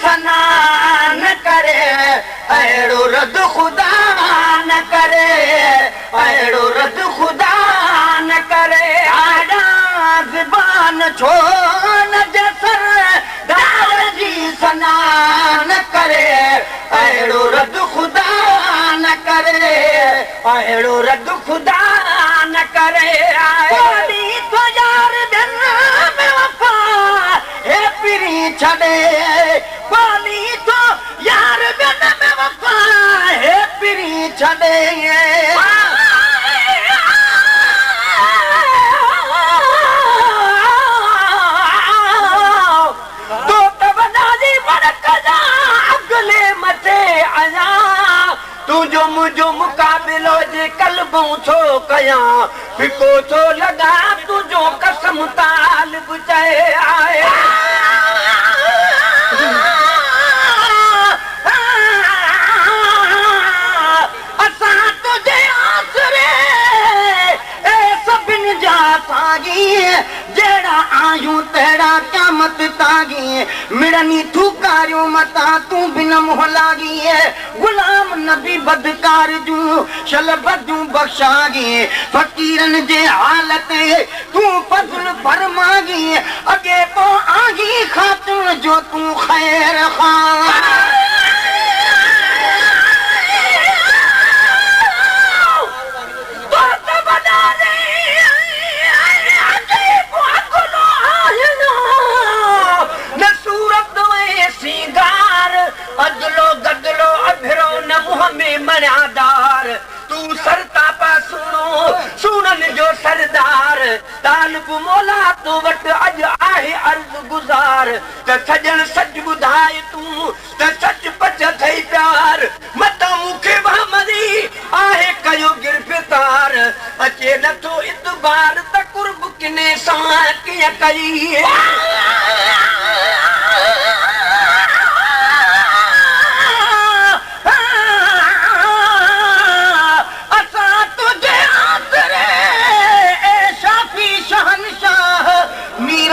सना न करे, अहिड़ो रद ख़ुदा न करे, अहिड़ो रद ख़ुदा न करे। आया ज़बान छो न जसर दार जी सना न करे, अहिड़ो रद ख़ुदा न करे, अहिड़ो रद ख़ुदा न करे। बोली तो यार दिल में वफ़ा हे पिरी छॾे, बोली तो यार दिल में वफ़ा हे पिरी छॾे। तो वॾा जी बड़क जा अगले मथे आया, तुंहिंजो मुंहिंजो मुक़ाबिलो जे कल्बूं छो कयां, फिको छो लॻा तुंहिंजो कसम तालिब चए आहे। असां तुंहिंजे आसरे ए सभिनी जा साॻी, जहिड़ा आहियूं तहिड़ा क़यामत ताॻी, मिड़नी थूकारियूं मतां तूं बि न मुंहुं लाॻी। गुलाम नबी बदकार जूं शलबदूं बख़्शागी, फ़क़ीरनि जे हालत तूं फज़ल फरमागी, अॻे पोइ आही ख़ातून जो तूं ख़ैर ख़ां। अदलो गदलो अभिरो न मुंह में मर्यादार, तू सरतापा सुनो सुनन जो सरदार, तालिब मौला तो वट अज आहे अर्ज़ गुज़ार, त सजन सच ॿुधाए तूं त सच पच थई प्यार, मतां मूंखे बहमदी आहे कयो गिरफ़्तार, अचे नथो इतबार त कुर्ब किने सां कीअं कई।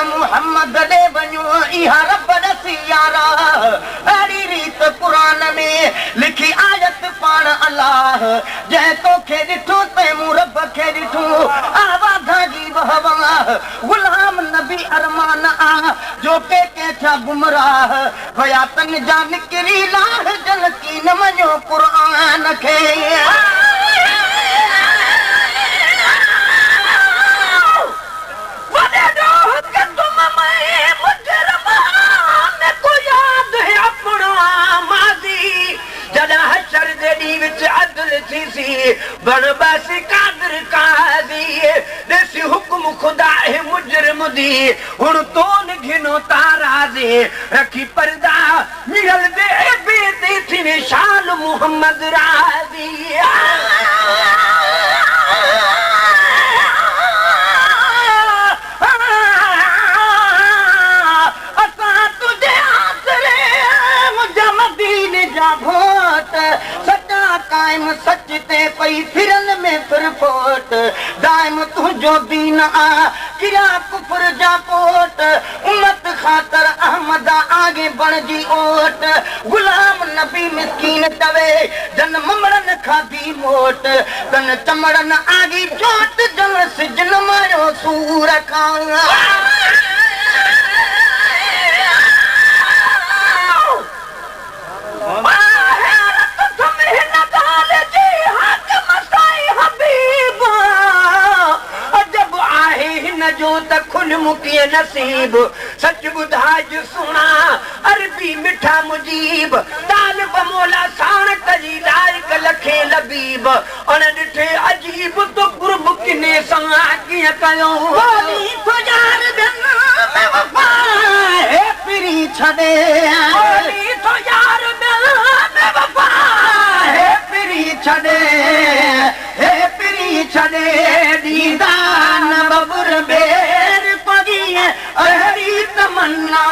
मोहम्मद दे वञो इहा रब ॾसी यारा, अहिड़ी रीत क़ुरान में लिखी आयत पाण अलाह, जंहिं तोखे ॾिठो तंहिं मूं रब खे ॾिठो, आवाज़ जी वहवाह गुलाम नबी अरमान आ जो के थिया गुमराह, वया तन जा निकिरी लाह जन की न मञो क़ुरान खे। बनबासी कादर कादी देसी हुक्म खुदा है मुजरिम दी, हुण तोन घिनो ताराज़े रखी पर्दा मिलल दे बेदी थी शान मुहम्मद राज़ी। असां तुझे आसरे मुंहिंजा मदीने जा भोट, सच्चा कायम सच ते पई फिरन में फिरफोट, दाइम तुंहिंजो दीन आ किरा कुफर जा कोट, उम्मत ख़ातर अहमदा आगे बणजी ओट, गुलाम नबी मिस्कीन तवे जन ममड़न खाधी मोट, तन चमड़न आगी चोट जन सिजन मारो सूर खां। जो त खुल मुकिए नसीब, सच ॿुधाए सुना अरबी मिठा मुजीब, तालिब मौला साण कजी लाइक लखे लबीब, अण ॾिठे अजीब तो कुर्ब किने सां कीअं कयो। बोली तो यार दिल में वफ़ा हे पिरी छॾे, बोली तो यार दिल में वफ़ा हे पिरी छॾे, हे पिरी छॾे, दीदा न बबुर बेर पगी, अहिड़ी तमन्ना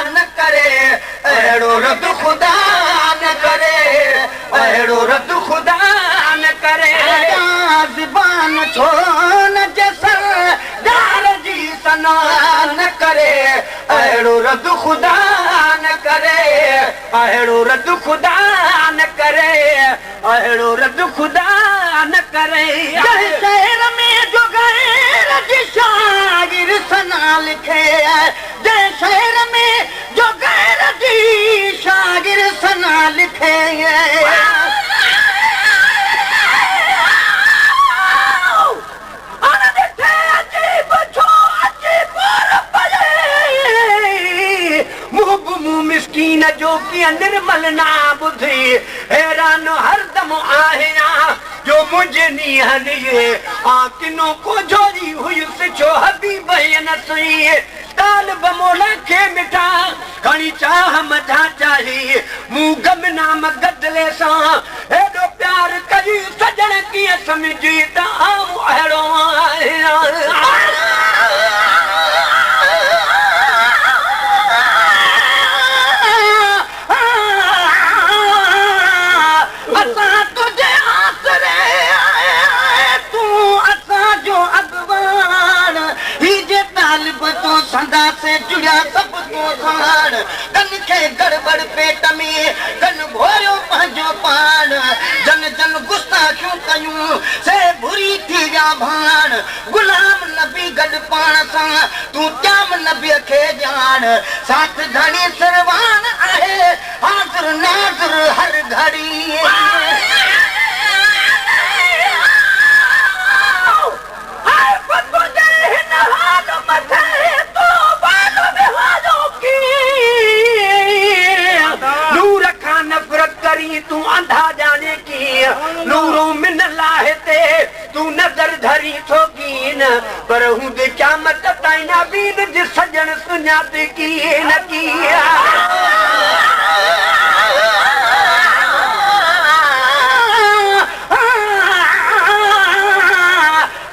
न करे, अहिड़ो रद ख़ुदा न करे, अहिड़ो रद ख़ुदा न करे। ज़बान छो न जसर दार जी सना न करे, अहिड़ो रद खुदा न करे, अहिड़ो रद खुदा न करे, अहिड़ो रद खुदा न करे। शहर में जो गैर जी शागिर सना लिखे, जंहिं शहर में जो गैर जी शागिर सना लिखे। मिस्कीन जो कीअं निर्मल ना ॿुधे, हैरान हरदम आहियां जो मुंहिंजे नीहनि ये आ किनो को जोड़ी हुयुसि छो हबीब न सुई। तालिब मौला खे मिठा खणी चाह मझा चाही, मूं गमनाम गदले सां हेॾो प्यार करी सजण कीअं सम्झी त आऊं अहिड़ो आहियां। संदा से जुड़िया सब तो खान, कन के गड़बड़ पेट में कन भोरियो पंहिंजो पान। जन जन गुस्ताखियूं कयूं से बुरी थी विया भान, गुलाम नबी गॾु पाण सां तूं त्याम नबीअ खे ॼाण। साथ घणी सरवान आहे हाज़िर नाज़िर हर घड़ी। तू अंधा जाने की नूरों में न लाहे ते तू नजर धरी थोकीन, पर हूं दे क्या मत ताइना बीन जिस सजन सुञाते की न किया।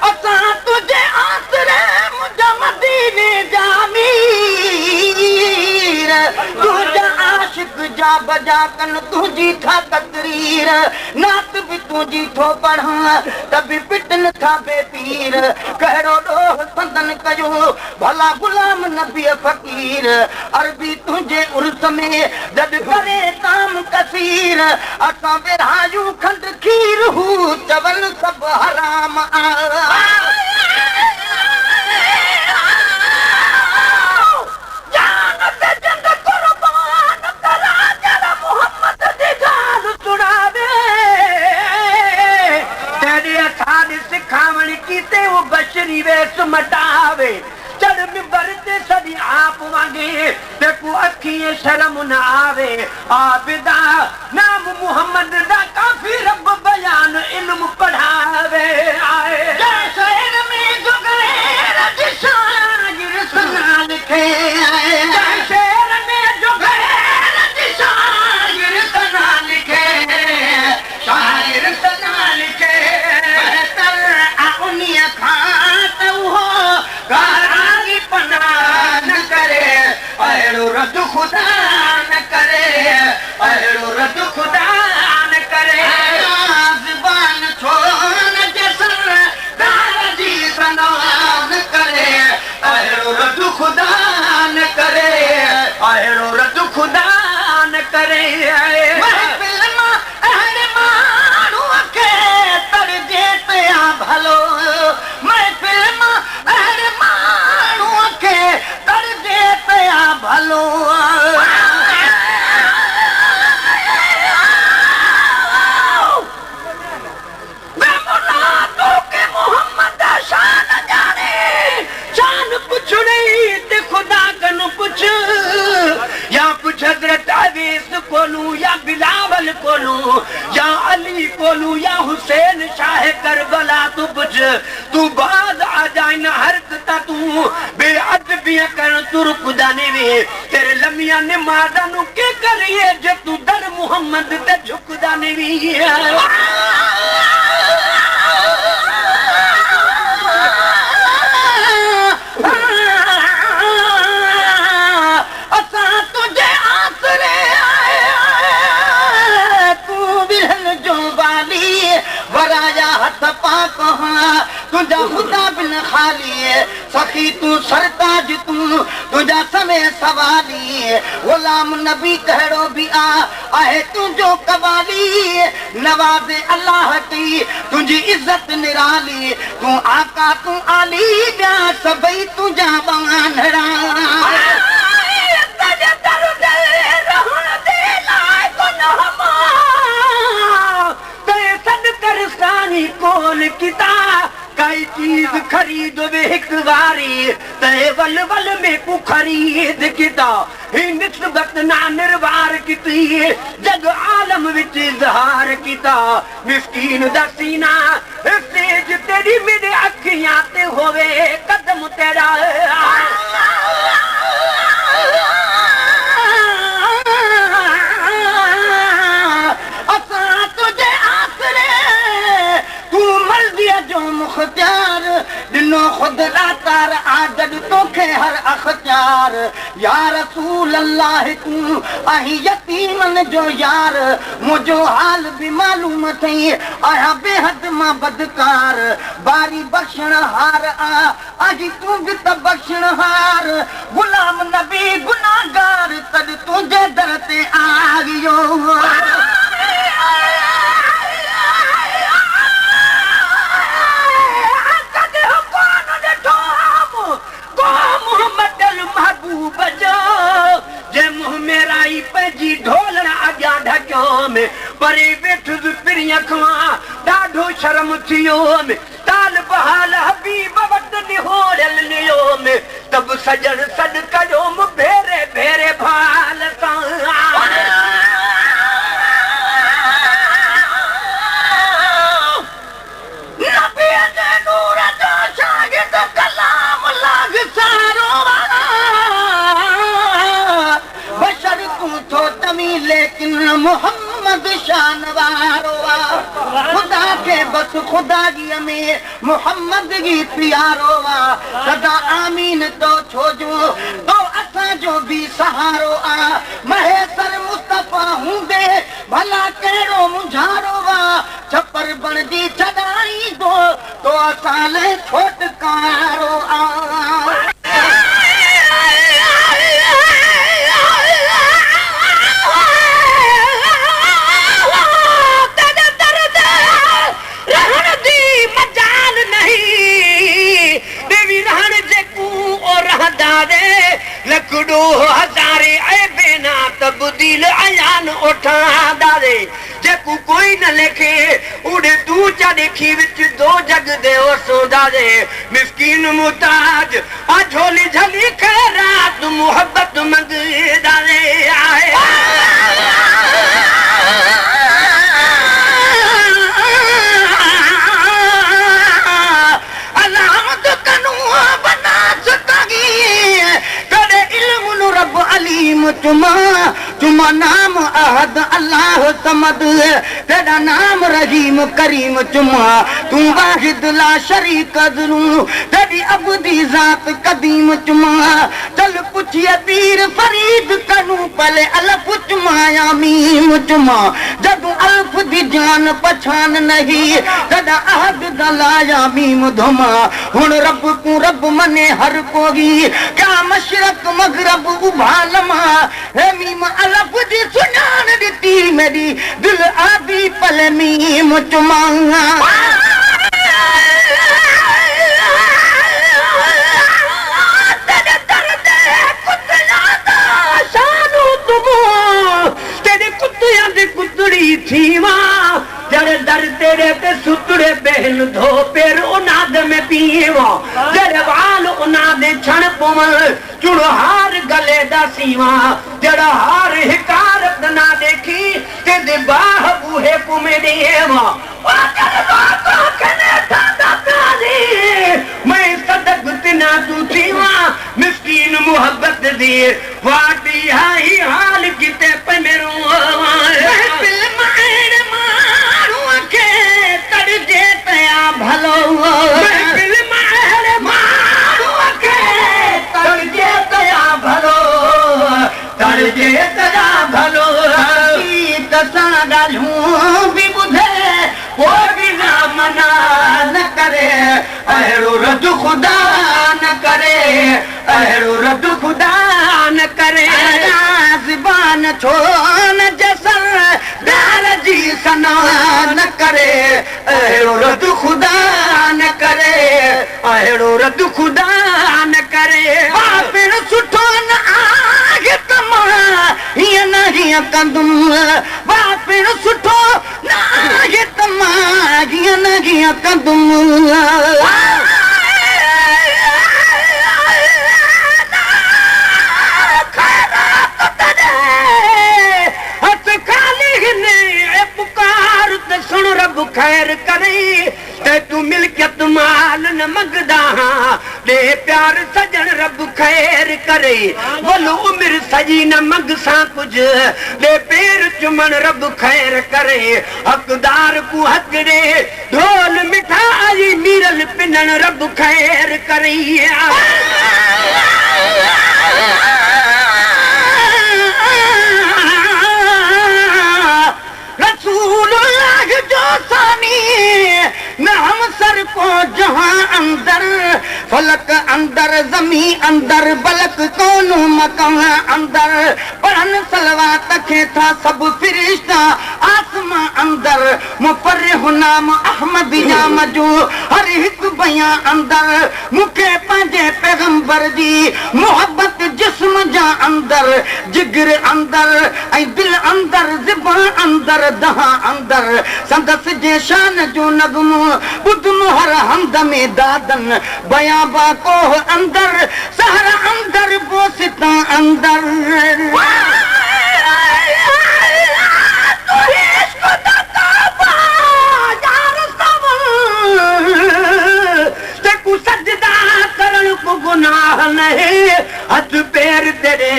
असां तुझे आसरे मुझा मदीने जामीर, तुझा आशिक जा बजा कन तुझी था तकरीर। नात भी तुझी थो पढ़ा तभी पिटन था बेपीर। कहिड़ो ॾोह संदन कयो भला गुलाम नबी फ़कीर। अरबी तुंहिंजे उर्स में जद करे काम कसीर, असां विरहायूं खंड खीर हू चवनि सभु हराम सिखावण कीते वो बशरी वेस मटावे। चढ़ मिंबर ते सॼी आप वांगे ते को अखिए शर्म न आवे। आबिदा नाम मोहम्मद दा काफी रब बयान इल्म पढ़ावे आए। शहर में जो गैर जी शागिर सना लिखे, शहर में जो गैर जी शागिर सना लिखे, शागिर सना लिखे। रद खुदा न करे, अहिड़ो रद खुदा न करे। ज़बान छो न जसन दार जी सना न करे, अहिड़ो रद खुदा न करे, अहिड़ो रद खुदा न करे। महफ़िल मां अहिड़े माण्हूअ खे तरजे पिया भलो, महफ़िल मां अहिड़े माण्हूअ खे तरजे पिया भलो। कोलू या बिलावल कोलू या अली कोलू या हुसैन शाह करबला तू पुछ। तू बाद आ जाए न हरकता तू बेअदबियां कर तू रुकदा ने वे। तेरे लमिया ने मादा नु के करिए जे तू दर मोहम्मद ते झुकदा ने वी। तुझा खुदा बिन खाली सखी तू सरताज तू तुझा समय सवाली गुलाम नबी कहिड़ो बि आहे तुंहिंजो कवाली नवाज़ अल्लाह की तुंहिंजी इज़त निराली तूं आका तूं आली ॿिया सभई तुंहिंजा बांधड़ा कोल किता काई चीज खरीद वे हिक वारी ते वल वल में को खरीद किता ही निस्बत ना निर्वार किती जग आलम विच इज़हार किता मिस्कीन दा सीना तेज तेरी मेरे अखियां ते होवे कदम तेरा मुख्तियार दिनो खुद लातार आदद तोखे हर अख्तियार या रसूल अल्लाह तू आही यतीमन जो यार मुझो हाल भी मालूम थई आया बेहद मां बदकार बारी बख्शण हार आजी तू भी त बख्शण हार गुलाम नबी गुनाहगार तद तुझे दर ते आगियो जे मुंह मेराई पंहिंजी ढोलण अॻियां ढकियो में परे वेठुसि पिरी अखवां ॾाढो शर्म थियो में ताल बहाल हबीब वटि निहोड़ियल नियो में तब सजण सॾ कयो मु भेरे भेरे भाल सां नबीअ जे नूर जो शागिर्द कलाम लाग सारो बशर तू थो तमी लेकिन मोहम्मद शान वारो खुदा के बस खुदागीअ में मोहम्मद की प्यारो सदा आमीन तो छोजो तो असांजो भी सहारो महेसर मुस्तफा हूंदे भला कहिड़ो मुंझारो छपर बणजी छॾाई तो असां लाइ छोटकारो लकड़ो हज़ारे ऐबे ना तब्दील अयान उठा दादे जेकू कोई न लेखे उड़े तू चा देखी विच दो जग दे ओसो दादे मिस्कीन मुताज आ झोली झली खैरात मोहब्बत मंग दादे आए अलामत कनू बना सकागी रब अलीम तुमा तुमा नाम अहद अल्लाह समद तेरा नाम रहीम करीम तुमा तू वाहिद ला शरीक अज़रू तेरी अबदी जात कदीम तुमा चल पुछिए पीर फरीद कनू पले अलफ तुमा या मीम तुमा जदू अल्फ दी जान पछान नहीं तदा अहद दला या मीम धुमा हुन रब को रब मने हर कोगी क्या मशरक मगरब उभालमा हे मीम अलफ दी सुनान दी मेरी दिल आदि पल मीम तुमा तेरे कुत्तियां दी कुतड़ी थीवा जड़े दर तेरे ते सुतड़े बहन धो पेर उनाद में पीवा जड़े वाल उनादे छण पवन चुड़ हार गले दा सीवा जड़ा हार हिकारत ना देखी ते दे बाह बूहे पुमे देवा मैं सदक तिना तू थीवा मिस्कीन मोहब्बत दे वाटी हाई हाल किते पे मेरो भलो भलो तड़जे तया भलो तसां ॻाल्हियूं बि ॿुधे पोइ बि न मना न करे अहिड़ो रद खुदा न करे, अहिड़ो रद खुदा न करे। ज़बान छो न जसन ॻाल्हि जी सना न करे, अहिड़ो रद खुदा न करे, अहिड़ो रद खुदा न करे। पिण सुठो न आहे त मां हीअं न हीअं कंदुमि, पिण सुठो न आहे त मां हीअं न हीअं कंदुमि। सुन रब खैर करे, ते तूं मिल्कियत माल न मंगदा दे प्यार सजन रब खैर करे। बोल उमिर सजी न मंग सां कुछ दे पैर चुमन रब खैर करे। हक़दार को हक दे ढोल मिठाई मीरल पिनन रब खैर करे। सर को जहां अंदर फलक अंदर ज़मी अंदर बलक कोन मकान अंदर पढ़न सलवात खे था सब फरिश्ता आसमां अंदर मुफर्रिह नाम अहमद जाम जो हर हिक बयां अंदर मूंखे पंहिंजे पैगंबर जी मोहब्बत जिस्म जा अंदर जिगर अंदर ऐं दिल अंदर ज़बान अंदर दहा अंदर संदस जे शान जो नगमो बुध हर हमद में दादन बयां बाकोह अंदर सहरा अंदर बोसिता अंदर। सजदा करण को गुनाह नहीं, हथ पैर तेरे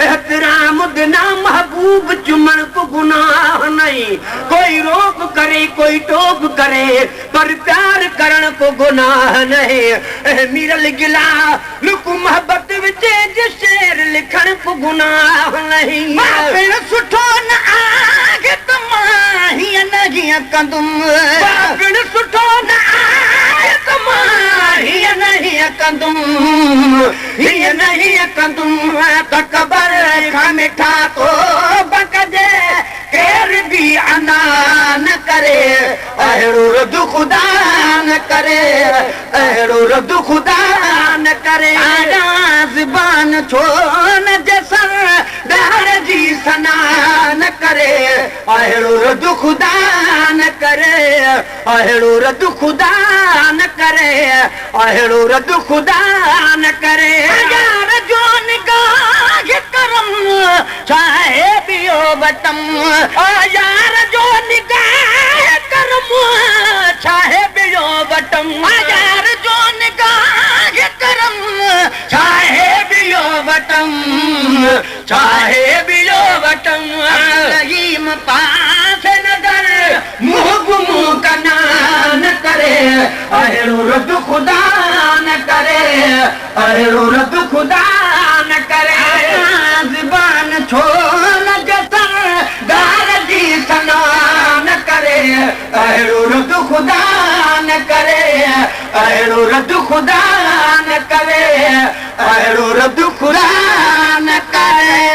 एहतराम देना महबूब चुमन को गुनाह नहीं। कोई रोक करे कोई टोक करे पर प्यार करण को गुनाह नहीं। मीरल गिला लुक मोहब्बत विच शेर लिखण को गुनाह नहीं। पिण सुठो न आहे त मां हीअं न हीअं कंदुमि, पिण सुठो न आहे त मां हीअं न हीअं कंदुमि, हीअं न हीअं कंदुमि। त क़बर खां मिठा तो बकजे केर बि अना न करे, अहिड़ो रद खुदा न करे, अहिड़ो रद खुदा न करे। ज़बान छो न जसन ॻाल्हि जी सना न करे, अहिड़ो रद खुदा न करे, अहिड़ो रद खुदा न करे, अहिड़ो रद खुदा न करे। यार जो निगाह करम चाहे बियो वटम, यार जो निगाह करम चाहे बियो वटम, यार जो निगाह करम चाहे बियो वटम, चाहे बियो वटम। रहीम पास नजर मुंह गुमू कना न करे, अहिड़ो रद खुदा न करे, अहिड़ो रद खुदा न करे। ज़बान छो न जसन ॻाल्हि जी सना न करे, अहिड़ो रद खुदा न करे, अहिड़ो रद खुदा न करे, अहिड़ो रद खुदा न करे।